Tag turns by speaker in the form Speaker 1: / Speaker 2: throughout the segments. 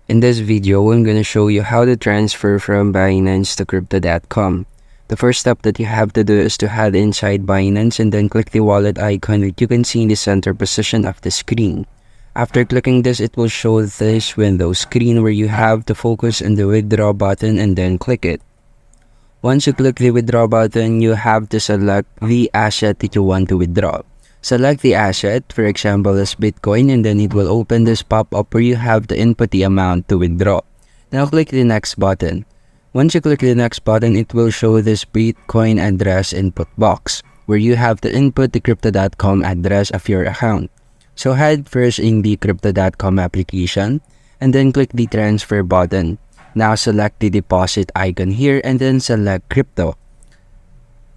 Speaker 1: In this video, I'm going to show you how to transfer from Binance to crypto.com. The first step that you have to do is to head inside Binance and then click the wallet icon that you can see in the center position of the screen. After clicking this, it will show this window screen where you have to focus on the withdraw button and then click it. Once you click the withdraw button, you have to select the asset that you want to withdraw. Select the asset, for example as Bitcoin, and then it will open this pop-up where you have to input the amount to withdraw. Now click the next button. Once you click the next button, it will show this Bitcoin address input box where you have to input the crypto.com address of your account. So head first in the crypto.com application and then click the transfer button. Now select the deposit icon here and then select crypto.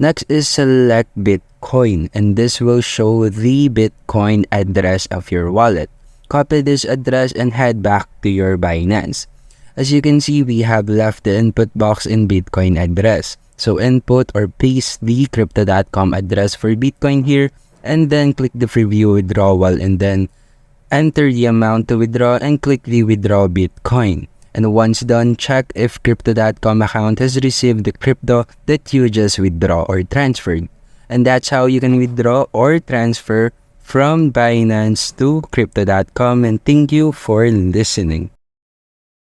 Speaker 1: Next is select Bitcoin, and this will show the Bitcoin address of your wallet. Copy this address and head back to your Binance. As you can see, we have left the input box in Bitcoin address. So input or paste the crypto.com address for Bitcoin here and then click the preview withdrawal and then enter the amount to withdraw and click the withdraw Bitcoin. And once done, check if crypto.com account has received the crypto that you just withdraw or transferred. And that's how you can withdraw or transfer from Binance to crypto.com. And thank you for listening.